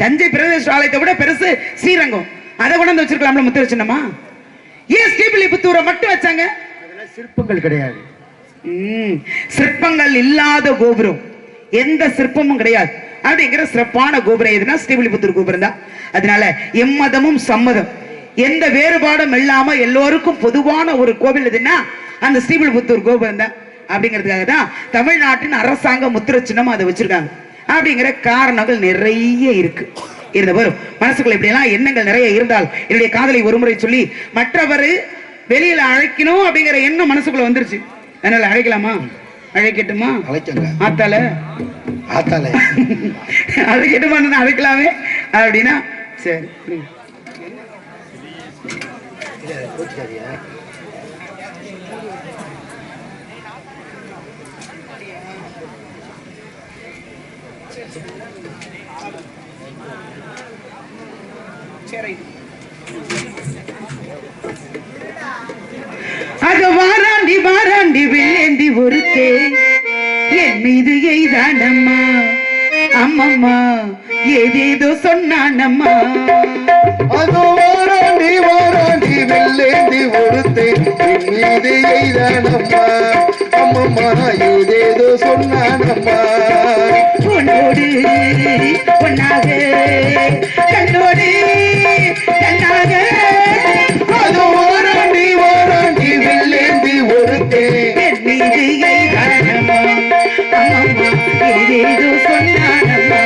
தஞ்சை பிரகதீஸ்வரர் ஆலயத்தை விட பெருசு ஸ்ரீரங்கம். அதை கொண்டு வச்சிருக்கலாம்ல முத்திரை சின்னமா? ஏன் ஸ்ரீவில்லிபுத்தூரை மட்டும் வச்சாங்க? சிற்பங்கள் கிடையாது. சிற்பங்கள் இல்லாத கோபுரம், எந்த சிற்பமும் கிடையாது அப்படிங்கிற சிறப்பான கோபுரம் எதுனா ஸ்ரீவில்லிபுத்தூர் கோபுரம் தான். அதனால எம்மதமும் சம்மதம், எந்த வேறுபாடும் இல்லாம எல்லோருக்கும் பொதுவான ஒரு கோவில் எதுன்னா அந்த ஸ்ரீவில்லிபுத்தூர் கோபுரம் தான். அப்படிங்கிறதுக்காக தான் தமிழ்நாட்டின் அரசாங்க முத்திரை சின்னம் அதை வச்சிருக்காங்க. அப்படிங்கிற காரணங்கள் நிறைய இருக்கு. இருந்தவரும் மனசுக்குள்ள இப்படி எல்லாம் எண்ணங்கள் நிறைய இருந்தால் என்னுடைய காதலை ஒருமுறை சொல்லி மற்றவர் வெளியில அழைக்கணும் அப்படிங்கிற எண்ணம் மனசுக்குள்ள வந்துருச்சு. அதனால அழைக்கலாமா? அழைக்கட்டுமா? அழைக்கங்க. ஆத்தால ஆத்தால அழைக்கட்டுமா? அழைக்கலாமே அப்படின்னா சரி. அது வாராண்டி வாராண்டி வெள்ளேந்தி ஒருத்தே என் மீது எய்தானம்மா, அம்மம்மா ஏதேதோ சொன்னானம்மா. அது வாராண்டி வாராண்டி வெள்ளேந்தி ஒருத்தே என் மீது எய்தானம்மா, அம்மம்மா ஏதேதோ சொன்னானம்மா. உன்னோடு ஒன்னாக கண்ணோடு கண்ணாக, அது வாராண்டி வாராண்டி வெள்ளேந்தி ஒருத்தே என் மீது எய்தானம்மா, அம்மம்மா ஏதேதோ சொன்னானம்மா.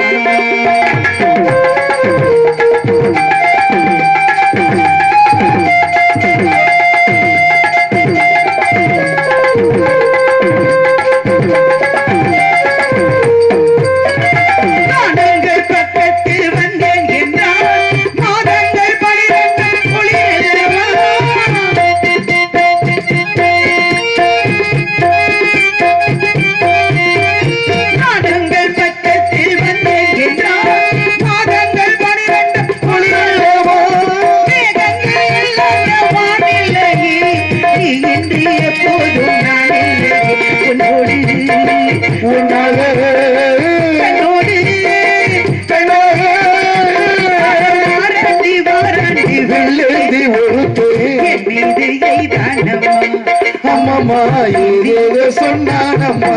அம்மம்மா ஏதேதோ சொன்னானம்மா.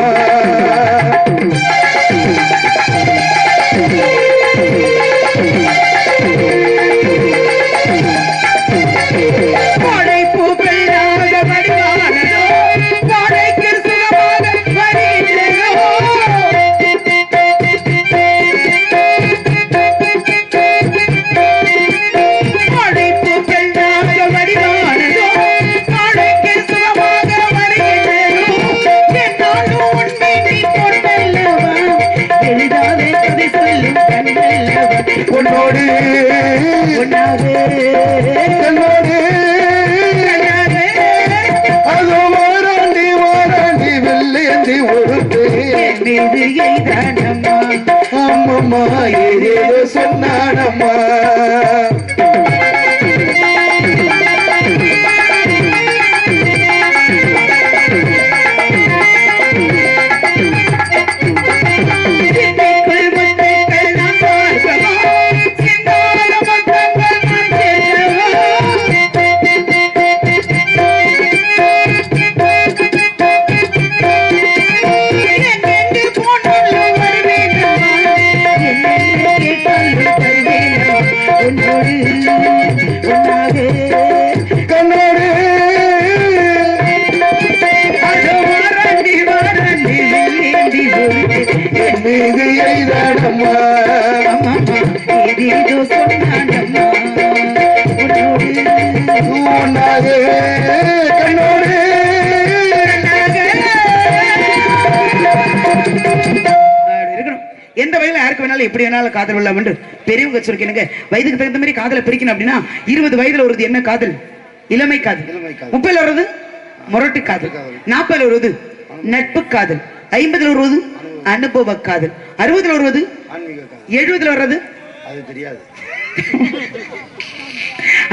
அது வாராண்டி வாராண்டி வெள்ளேந்தி ஒருத்தே அம்மம்மா ஏதேதோ சொன்னானம்மா. மீது எய்தாடம்மா இது ஏதோ சொன்னாடம்மா உன்னாக கண்ணோடு இருக்கணும். எந்த வயதுல யாருக்கு வேணாலும் எப்படி வேணாலும் காதல் விடலாம் என்று பெரியவங்க சொல்லிக்கணுங்க. வயதுக்கு தகுந்த மாதிரி காதலை பிரிக்கணும் அப்படின்னா 20 வயதுல வருது என்ன காதல்? இளமை காதல். 30ல வருது முரட்டு காதல். 40ல வருவது நட்பு காதல். 50ல வருவது அனுபவ காதல். 60ல வருவது 70ல வர்றது அது தெரியாது.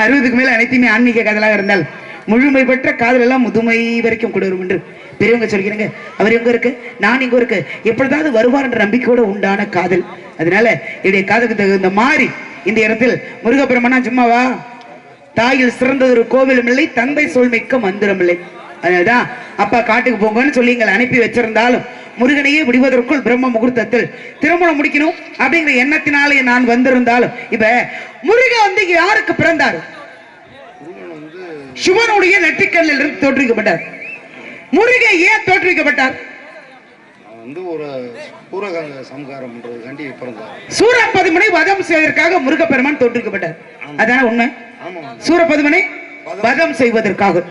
60க்கு மேல அனைத்துமே ஆன்மீக காதலாக இருந்தால் முழுமை பெற்ற காதல் எல்லாம் முதுமை வரைக்கும் கொண்டு வரும் என்று பெரியவங்க சொல்லிக்கிறேங்க. அவர் எங்க இருக்கு, நான் இங்க இருக்கு, எப்பொழுதாவது வருவார் என்ற நம்பிக்கையோட உண்டான காதல். அதனால என்னுடைய காதலுக்கு தகுந்த மாதிரி இந்த இடத்தில் முருகப்பெருமானா சும்மாவா, தாயில் சிறந்தது ஒரு கோவிலும் இல்லை, தந்தை சொல்மிக்க மந்திரம் இல்லை. அதனாலதான் அப்பா காட்டுக்கு போங்கன்னு சொல்லி எங்களை அனுப்பி வச்சிருந்தாலும் முருகனையே விடுவதற்குள் பிரம்ம முகூர்த்தத்தில் திருமணம் முடிக்கணும் அப்படிங்கிற எண்ணத்தினாலே நான் வந்திருந்தாலும் இப்ப முருகன் வந்து யாருக்கு பிறந்தார்? சிவனுடைய நெற்றிக்கல்லில் இருந்து தோற்றுவிக்கப்பட்டார். முருகன் ஏன் தோற்றுவிக்கப்பட்டார்? ஒரு பூரகங்க சம்காரம் பண்றதுக்காண்டி பிறந்தார். சூரபதுமனை வதம் செய்வதற்காக முருகப்பெருமான் தோற்றுவிக்கப்பட்டார். அதான உண்மை. சூரபதுமனை வதம் செய்வதற்காக.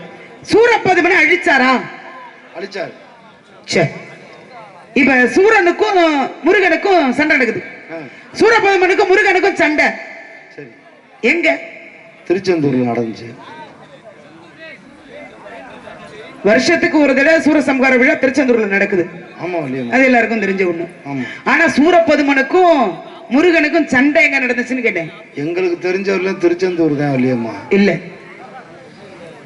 சூரபதுமனை அழிச்சாரா? அழிச்சார். சரி, இப்ப சூரனுக்கும் முருகனுக்கும் சண்டை நடக்குது. சூரபதுமனுக்கும் முருகனுக்கும் சண்டை எங்க? திருச்செந்தூர்ல நடந்துச்சு. வருஷத்துக்கு ஒரு தடவை சூரசம்ஹார விழா திருச்செந்தூர்ல நடக்குது. அது எல்லாருக்கும் தெரிஞ்ச ஒண்ணு. ஆனா சூரபதுமனுக்கும் முருகனுக்கும் சண்டை எங்க நடந்துச்சுன்னு கேட்டேன். எங்களுக்கு தெரிஞ்சவர்ல திருச்செந்தூர் தான் இல்லையம்மா. இல்ல,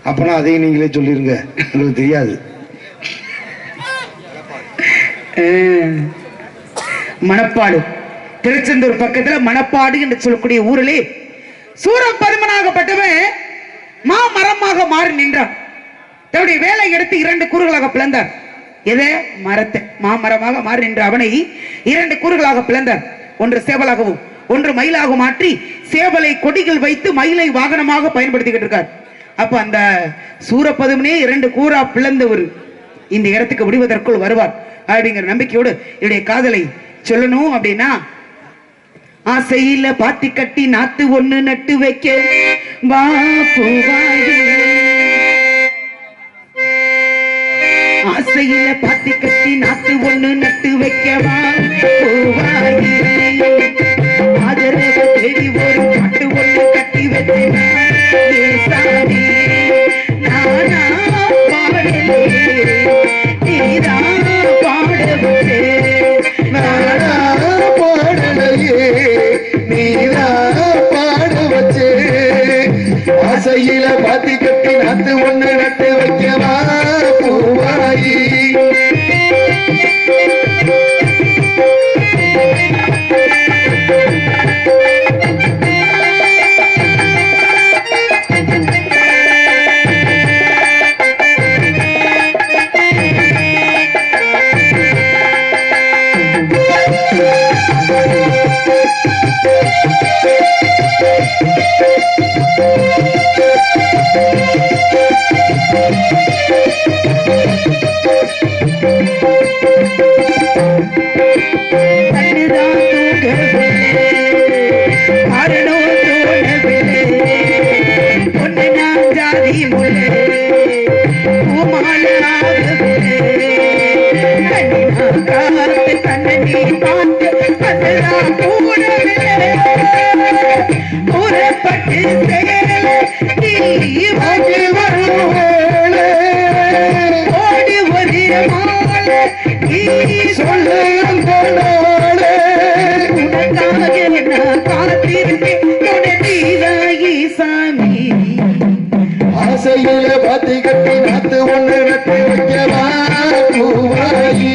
அப்பனா அதையும் நீங்களே சொல்லிருங்க, எங்களுக்கு தெரியாது. மணப்பாடு, திருச்செந்தூர் பக்கத்துல மணப்பாடு என்று சொல்லக்கூடிய ஊரிலே சூரபதுமனாகப்பட்டவன் மாமரமாக மாறி நின்றான். தன்னுடைய வேலை எடுத்து 2 கூறுகளாக பிளந்தார். எதை? மரத்தை. மாமரமாக மாறி நின்ற அவனை 2 கூறுகளாக பிளந்தார். ஒன்று சேவலாகவும் ஒன்று மயிலாக மாற்றி சேவலை கொடிகள் வைத்து மயிலை வாகனமாக பயன்படுத்திக்கிட்டு இருக்கார். அப்ப அந்த சூரபதுமனே 2 கூறா பிளந்தவர் இந்த இடத்துக்கு விடுவதற்குள் வருவார் அப்படிங்கிற நம்பிக்கையோடு என்னுடைய காதலை சொல்லணும் அப்படின்னா, ஆசையில பாத்தி கட்டி நாத்து ஒண்ணு நட்டு வைக்க வா பூவாயி, ஆசையில பாத்தி கட்டி நாத்து ஒண்ணு நட்டு வைக்கவா பூவாயி, ஆதரவு தேடி ஒரு பாட்டு ஒண்ணு கட்டி வச்சேனா சாமி, நானா பாடலே நீரா பாடவே, நானா பாடலையே நீரா பாட வச்சே, ஆசையில பாத்தி கட்டி நாத்து ஒண்ணு நட்டு வைக்கவா பூவாயி. ஆசையில பாத்தி கட்டி நாத்து ஒண்ணு நட்டு வைக்கவா பூவாயி.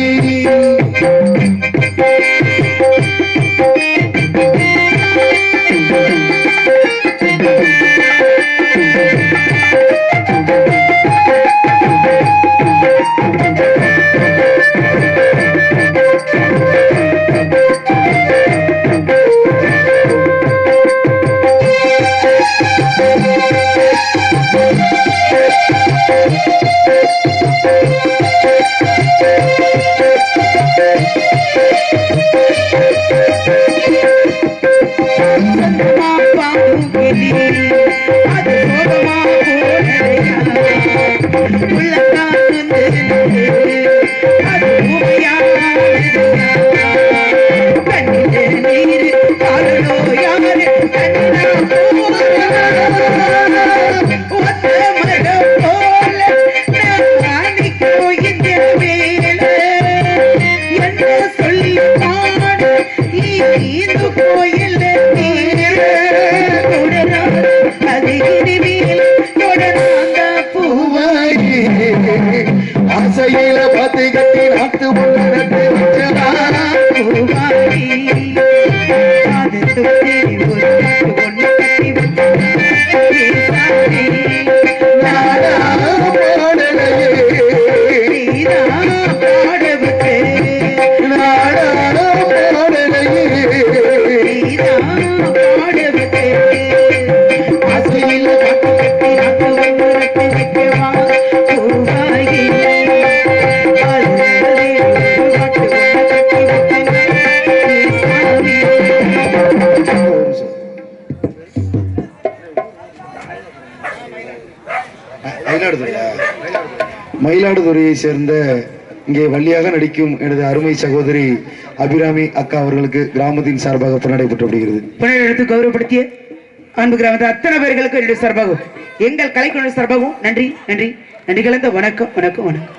ஆசையில பத்து கட்டி நாட்டு முன்னே மயிலாடுதுறையை சேர்ந்த இங்கே வள்ளியாக நடிக்கும் எனது அருமை சகோதரி அபிராமி அக்கா அவர்களுக்கு கிராமத்தின் சார்பாக நடைபெற்றப்படுகிறது. எடுத்து கௌரவப்படுத்திய அன்பு கிராமத்தில் அத்தனை பேர்களுக்கு என்னுடைய சார்பாகவும் எங்கள் கலைக்குழு சார்பாகவும் நன்றி நன்றி நன்றி கலந்த வணக்கம் வணக்கம் வணக்கம்.